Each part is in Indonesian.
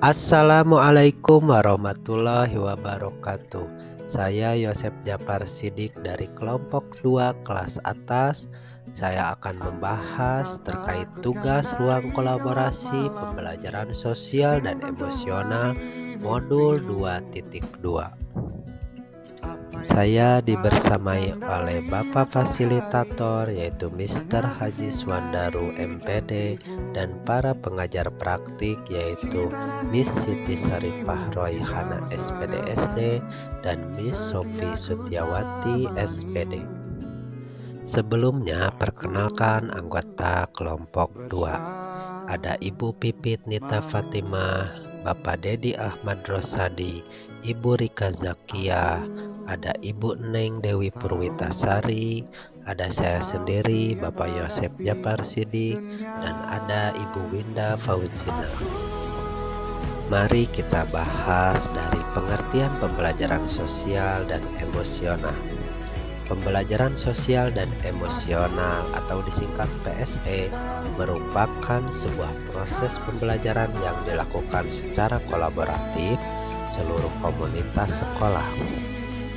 Assalamualaikum warahmatullahi wabarakatuh. Saya Yosep Japar Sidik dari kelompok 2 kelas atas. Saya akan membahas terkait tugas ruang kolaborasi pembelajaran sosial dan emosional modul 2.2. Saya dibersamai oleh Bapak Fasilitator yaitu Mr. Haji Swandaru MPD dan para pengajar praktik yaitu Miss Siti Saripah Royhana SPD SD dan Miss Sofi Sutiawati SPD. Sebelumnya perkenalkan anggota kelompok 2. Ada Ibu Pipit Nita Fatimah, Bapak Dedi Ahmad Rosadi, Ibu Rika Zakia, ada Ibu Neng Dewi Purwitasari, ada saya sendiri Bapak Yosep Japar Sidik, dan ada Ibu Winda Fauzina. Mari kita bahas dari pengertian pembelajaran sosial dan emosional. Pembelajaran sosial dan emosional atau disingkat PSE merupakan sebuah proses pembelajaran yang dilakukan secara kolaboratif seluruh komunitas sekolah.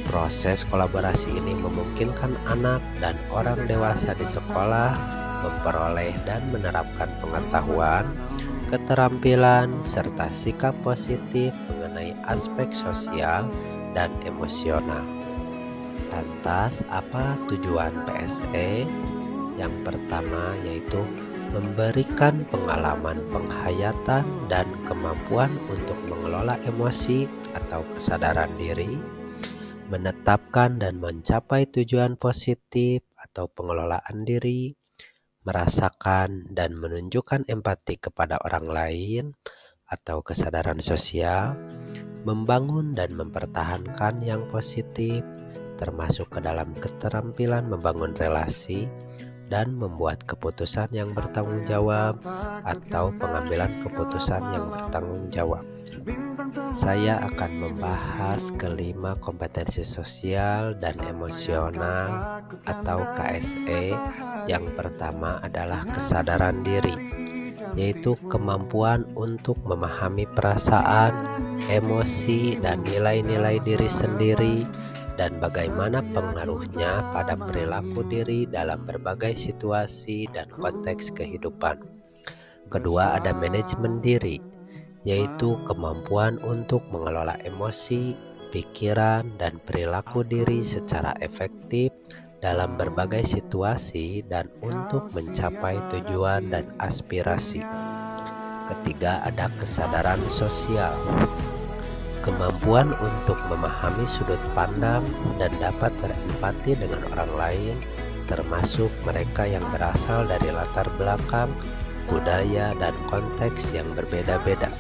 Proses kolaborasi ini memungkinkan anak dan orang dewasa di sekolah memperoleh dan menerapkan pengetahuan, keterampilan, serta sikap positif mengenai aspek sosial dan emosional. Lantas, apa tujuan PSE? Yang pertama yaitu memberikan pengalaman penghayatan dan kemampuan untuk mengelola emosi atau kesadaran diri, menetapkan dan mencapai tujuan positif atau pengelolaan diri, merasakan dan menunjukkan empati kepada orang lain atau kesadaran sosial, membangun dan mempertahankan yang positif, termasuk ke dalam keterampilan membangun relasi dan membuat keputusan yang bertanggung jawab atau pengambilan keputusan yang bertanggung jawab. Saya akan membahas kelima kompetensi sosial dan emosional atau KSE. Yang pertama adalah kesadaran diri, yaitu kemampuan untuk memahami perasaan, emosi, dan nilai-nilai diri sendiri dan bagaimana pengaruhnya pada perilaku diri dalam berbagai situasi dan konteks kehidupan. Kedua, ada manajemen diri, yaitu kemampuan untuk mengelola emosi, pikiran, dan perilaku diri secara efektif dalam berbagai situasi dan untuk mencapai tujuan dan aspirasi. Ketiga, ada kesadaran sosial, kemampuan untuk memahami sudut pandang dan dapat berempati dengan orang lain, termasuk mereka yang berasal dari latar belakang, budaya, dan konteks yang berbeda-beda.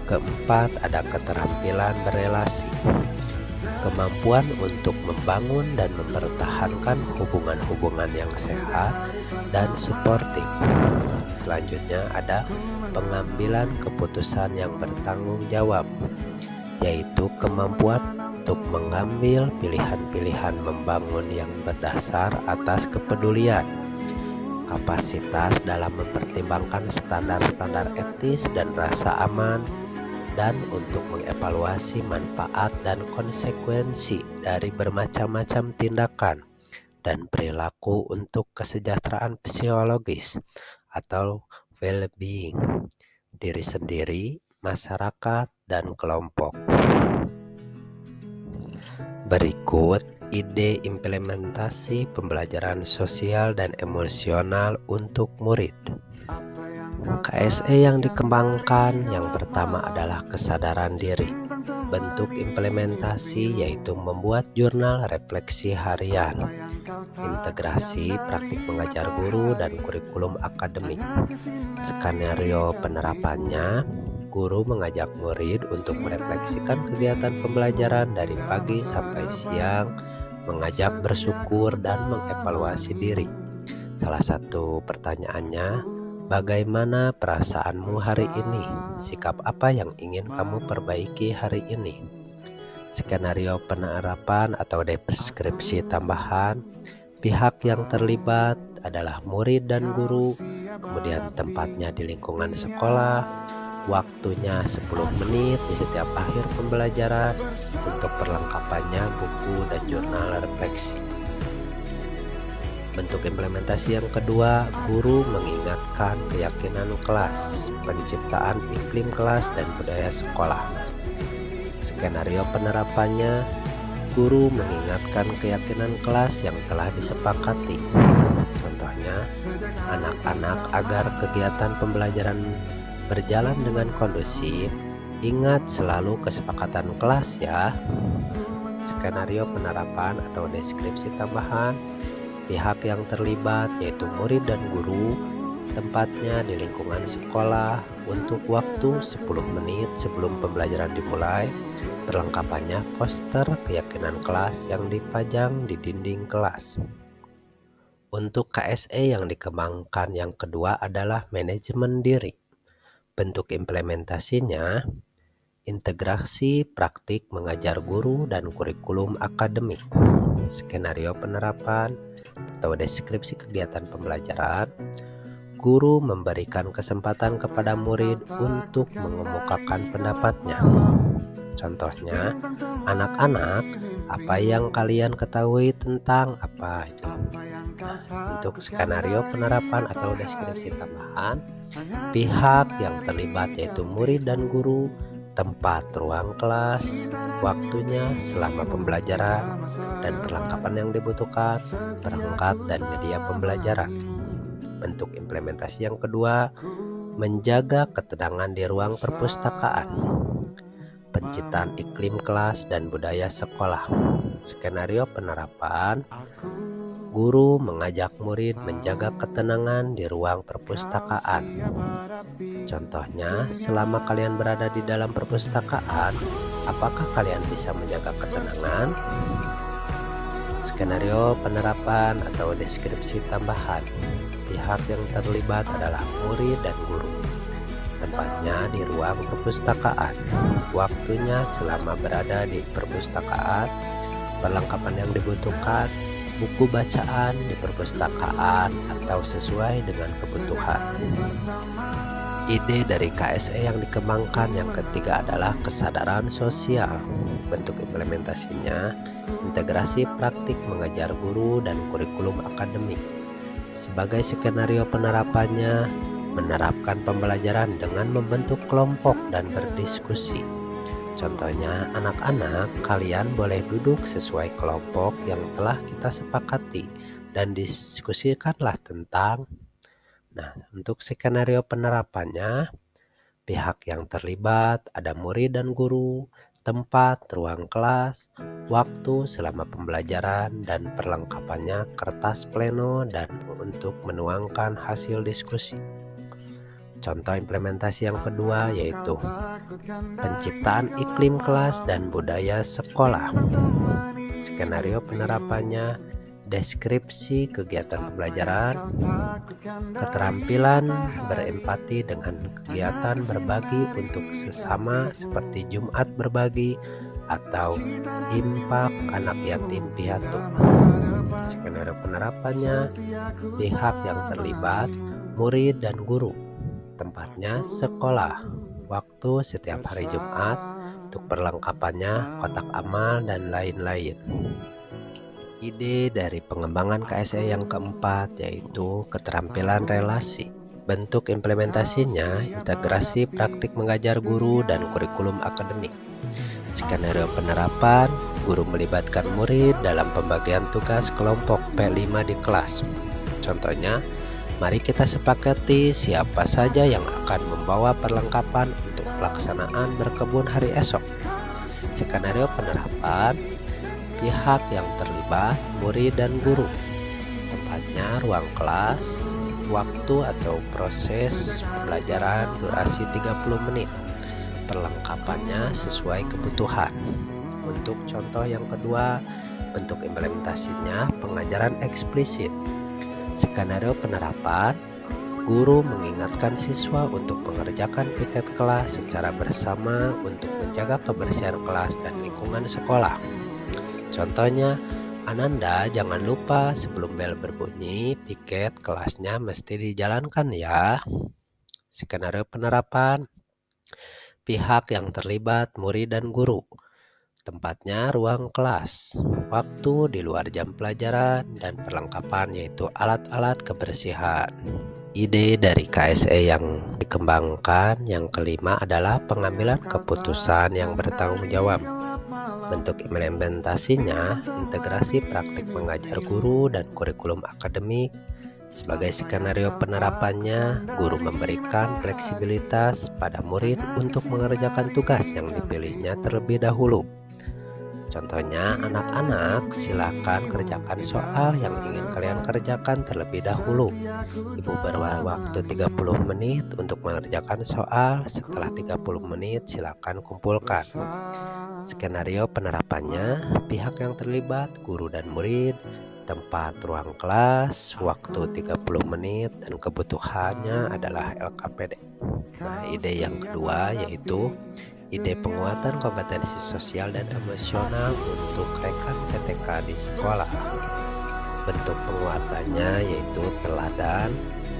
Keempat, ada keterampilan berelasi, kemampuan untuk membangun dan mempertahankan hubungan-hubungan yang sehat dan suportif. Selanjutnya ada pengambilan keputusan yang bertanggung jawab, yaitu kemampuan untuk mengambil pilihan-pilihan membangun yang berdasar atas kepedulian, kapasitas dalam mempertimbangkan standar-standar etis dan rasa aman, dan untuk mengevaluasi manfaat dan konsekuensi dari bermacam-macam tindakan dan perilaku untuk kesejahteraan psikologis atau well-being diri sendiri, masyarakat, dan kelompok. Berikut ide implementasi pembelajaran sosial dan emosional untuk murid. KSE yang dikembangkan yang pertama adalah kesadaran diri. Bentuk implementasi yaitu membuat jurnal refleksi harian, integrasi praktik mengajar guru dan kurikulum akademik. Skenario penerapannya, guru mengajak murid untuk merefleksikan kegiatan pembelajaran dari pagi sampai siang, mengajak bersyukur dan mengevaluasi diri. Salah satu pertanyaannya, bagaimana perasaanmu hari ini? Sikap apa yang ingin kamu perbaiki hari ini? Skenario penerapan atau deskripsi tambahan, pihak yang terlibat adalah murid dan guru, kemudian tempatnya di lingkungan sekolah, Waktunya 10 menit di setiap akhir pembelajaran. Untuk perlengkapannya buku dan jurnal refleksi. Bentuk implementasi yang kedua, guru mengingatkan keyakinan kelas, penciptaan iklim kelas dan budaya sekolah. Skenario penerapannya, guru mengingatkan keyakinan kelas yang telah disepakati. Contohnya, anak-anak agar kegiatan pembelajaran berjalan dengan kondusif, ingat selalu kesepakatan kelas ya. Skenario penerapan atau deskripsi tambahan, pihak yang terlibat yaitu murid dan guru, tempatnya di lingkungan sekolah, untuk waktu 10 menit sebelum pembelajaran dimulai, perlengkapannya poster keyakinan kelas yang dipajang di dinding kelas. Untuk KSE yang dikembangkan yang kedua adalah manajemen diri. Bentuk implementasinya, integrasi praktik mengajar guru dan kurikulum akademik. Skenario penerapan atau deskripsi kegiatan pembelajaran, guru memberikan kesempatan kepada murid untuk mengemukakan pendapatnya. Contohnya, anak-anak, apa yang kalian ketahui tentang apa itu? Untuk skenario penerapan atau deskripsi tambahan, pihak yang terlibat yaitu murid dan guru, tempat ruang kelas, waktunya selama pembelajaran, dan perlengkapan yang dibutuhkan, perangkat dan media pembelajaran. Bentuk implementasi yang kedua, menjaga ketenangan di ruang perpustakaan, penciptaan iklim kelas dan budaya sekolah. Skenario penerapan, guru mengajak murid menjaga ketenangan di ruang perpustakaan. Contohnya, selama kalian berada di dalam perpustakaan, apakah kalian bisa menjaga ketenangan? Skenario penerapan atau deskripsi tambahan, pihak yang terlibat adalah murid dan guru. Tempatnya di ruang perpustakaan, waktunya selama berada di perpustakaan, perlengkapan yang dibutuhkan, buku bacaan di perpustakaan atau sesuai dengan kebutuhan. Ide dari KSE yang dikembangkan yang ketiga adalah kesadaran sosial. Bentuk implementasinya, integrasi praktik mengajar guru dan kurikulum akademik. Sebagai skenario penerapannya, menerapkan pembelajaran dengan membentuk kelompok dan berdiskusi. Contohnya, anak-anak, kalian boleh duduk sesuai kelompok yang telah kita sepakati dan diskusikanlah tentang. Untuk skenario penerapannya, pihak yang terlibat ada murid dan guru, tempat, ruang kelas, waktu selama pembelajaran, dan perlengkapannya kertas pleno dan untuk menuangkan hasil diskusi. Contoh implementasi yang kedua yaitu penciptaan iklim kelas dan budaya sekolah. Skenario penerapannya, deskripsi kegiatan pembelajaran, keterampilan berempati dengan kegiatan berbagi untuk sesama seperti Jumat berbagi atau impak anak yatim piatu. Skenario penerapannya, pihak yang terlibat, murid dan guru, tempatnya sekolah, waktu setiap hari Jumat, untuk perlengkapannya kotak amal dan lain-lain. Ide dari pengembangan KSE yang keempat yaitu keterampilan relasi. Bentuk implementasinya, integrasi praktik mengajar guru dan kurikulum akademik. Skenario penerapan, guru melibatkan murid dalam pembagian tugas kelompok P5 di kelas. Contohnya, mari kita sepakati siapa saja yang akan membawa perlengkapan untuk pelaksanaan berkebun hari esok. Skenario penerapan, pihak yang terlibat, murid dan guru. Tempatnya ruang kelas, waktu atau proses pembelajaran durasi 30 menit. Perlengkapannya sesuai kebutuhan. Untuk contoh yang kedua, bentuk implementasinya pengajaran eksplisit. Skenario penerapan, guru mengingatkan siswa untuk mengerjakan piket kelas secara bersama untuk menjaga kebersihan kelas dan lingkungan sekolah. Contohnya, Ananda jangan lupa sebelum bel berbunyi, piket kelasnya mesti dijalankan ya. Skenario penerapan, Pihak yang terlibat murid dan guru. Tempatnya ruang kelas, waktu di luar jam pelajaran, dan perlengkapan yaitu alat-alat kebersihan. Ide dari KSE yang dikembangkan yang kelima adalah pengambilan keputusan yang bertanggung jawab. Bentuk implementasinya, integrasi praktik mengajar guru dan kurikulum akademik. Sebagai skenario penerapannya, guru memberikan fleksibilitas pada murid untuk mengerjakan tugas yang dipilihnya terlebih dahulu. Contohnya, anak-anak silakan kerjakan soal yang ingin kalian kerjakan terlebih dahulu. Ibu berwaktu 30 menit untuk mengerjakan soal, setelah 30 menit silakan kumpulkan. Skenario penerapannya, pihak yang terlibat, guru dan murid, tempat ruang kelas, waktu 30 menit, dan kebutuhannya adalah LKPD. Nah, ide yang kedua yaitu ide penguatan kompetensi sosial dan emosional untuk rekan PTK di sekolah. Bentuk penguatannya yaitu teladan,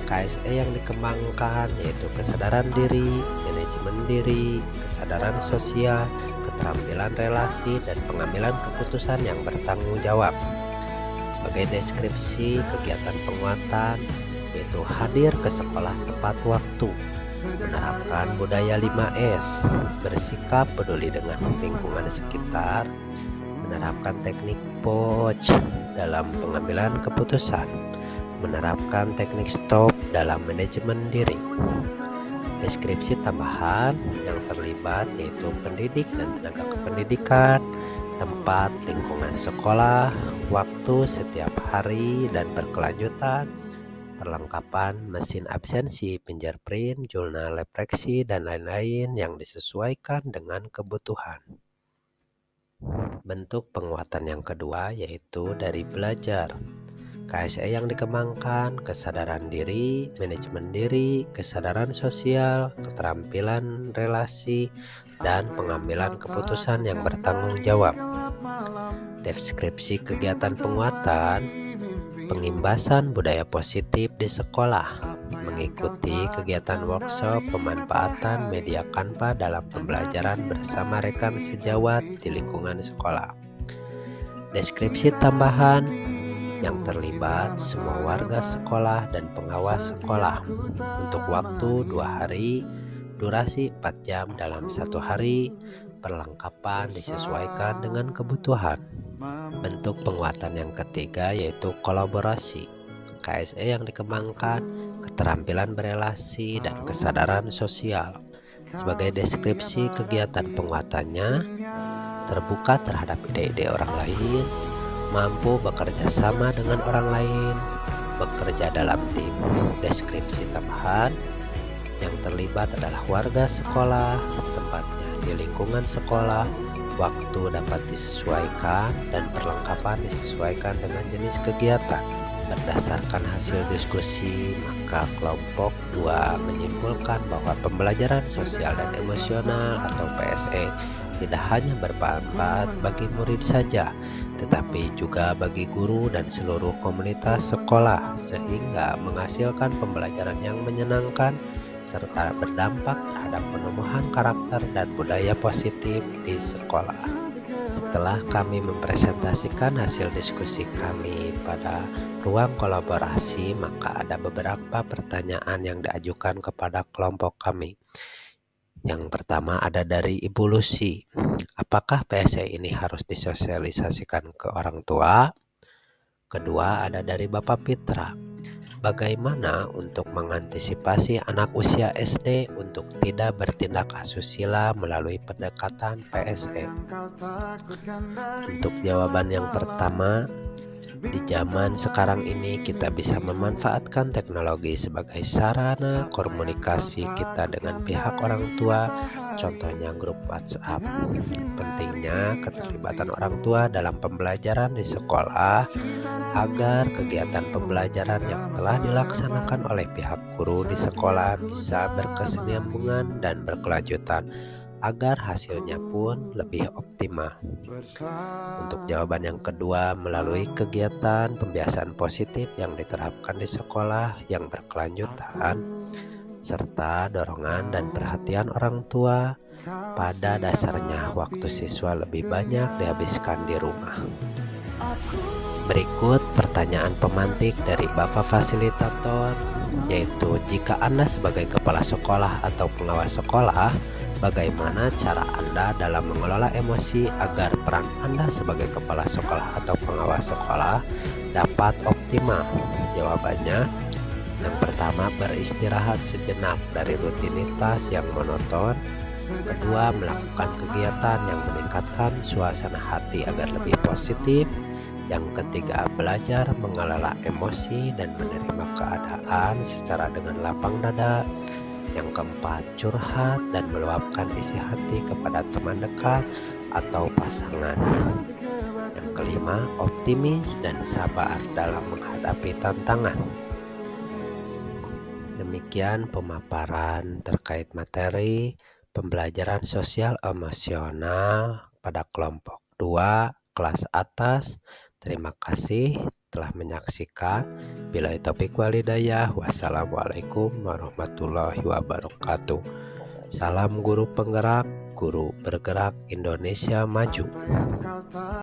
KSE yang dikembangkan yaitu kesadaran diri, manajemen diri, kesadaran sosial, keterampilan relasi, dan pengambilan keputusan yang bertanggung jawab. Sebagai deskripsi kegiatan penguatan yaitu hadir ke sekolah tepat waktu, menerapkan budaya 5S, bersikap peduli dengan lingkungan sekitar, menerapkan teknik POC dalam pengambilan keputusan, menerapkan teknik STOP dalam manajemen diri. Deskripsi tambahan yang terlibat yaitu pendidik dan tenaga kependidikan, tempat lingkungan sekolah, waktu setiap hari dan berkelanjutan, perlengkapan mesin absensi, fingerprint, jurnal refleksi, dan lain-lain yang disesuaikan dengan kebutuhan. Bentuk penguatan yang kedua yaitu dari belajar. KSE yang dikembangkan, kesadaran diri, manajemen diri, kesadaran sosial, keterampilan relasi, dan pengambilan keputusan yang bertanggung jawab. Deskripsi kegiatan penguatan, pengimbasan budaya positif di sekolah, mengikuti kegiatan workshop pemanfaatan media Canva dalam pembelajaran bersama rekan sejawat di lingkungan sekolah. Deskripsi tambahan yang terlibat semua warga sekolah dan pengawas sekolah untuk waktu 2 hari, durasi 4 jam dalam 1 hari, perlengkapan disesuaikan dengan kebutuhan. Bentuk penguatan yang ketiga yaitu kolaborasi. KSE yang dikembangkan, keterampilan berelasi, dan kesadaran sosial. Sebagai deskripsi kegiatan penguatannya, terbuka terhadap ide-ide orang lain, mampu bekerja sama dengan orang lain, bekerja dalam tim. Deskripsi tambahan yang terlibat adalah warga sekolah, tempatnya di lingkungan sekolah, waktu dapat disesuaikan, dan perlengkapan disesuaikan dengan jenis kegiatan. Berdasarkan hasil diskusi, maka kelompok 2 menyimpulkan bahwa pembelajaran sosial dan emosional atau PSE tidak hanya bermanfaat bagi murid saja, tetapi juga bagi guru dan seluruh komunitas sekolah, sehingga menghasilkan pembelajaran yang menyenangkan serta berdampak terhadap penumbuhan karakter dan budaya positif di sekolah. Setelah kami mempresentasikan hasil diskusi kami pada ruang kolaborasi, maka ada beberapa pertanyaan yang diajukan kepada kelompok kami. Yang pertama ada dari Ibu Lucy. Apakah PSE ini harus disosialisasikan ke orang tua? Kedua ada dari Bapak Pitra. Bagaimana untuk mengantisipasi anak usia SD untuk tidak bertindak asusila melalui pendekatan PSE? Untuk jawaban yang pertama, di zaman sekarang ini kita bisa memanfaatkan teknologi sebagai sarana komunikasi kita dengan pihak orang tua, contohnya grup WhatsApp. Pentingnya keterlibatan orang tua dalam pembelajaran di sekolah agar kegiatan pembelajaran yang telah dilaksanakan oleh pihak guru di sekolah bisa berkesinambungan dan berkelanjutan, agar hasilnya pun lebih optimal. Untuk jawaban yang kedua, melalui kegiatan pembiasaan positif yang diterapkan di sekolah yang berkelanjutan, serta dorongan dan perhatian orang tua. Pada dasarnya, waktu siswa lebih banyak dihabiskan di rumah. Berikut pertanyaan pemantik dari Bapak Fasilitator, yaitu jika Anda sebagai kepala sekolah atau pengawas sekolah, bagaimana cara Anda dalam mengelola emosi agar peran Anda sebagai kepala sekolah atau pengawas sekolah dapat optimal? Jawabannya, yang pertama, beristirahat sejenak dari rutinitas yang monoton. Kedua, melakukan kegiatan yang meningkatkan suasana hati agar lebih positif. Yang ketiga, belajar mengelola emosi dan menerima keadaan secara dengan lapang dada. Yang keempat, curhat dan meluapkan isi hati kepada teman dekat atau pasangan. Yang kelima, optimis dan sabar dalam menghadapi tantangan. Demikian pemaparan terkait materi pembelajaran sosial emosional pada kelompok 2 kelas atas. Terima kasih telah menyaksikan. Billahi taufiq walhidayah. Wassalamualaikum warahmatullahi wabarakatuh. Salam guru penggerak, guru bergerak Indonesia maju.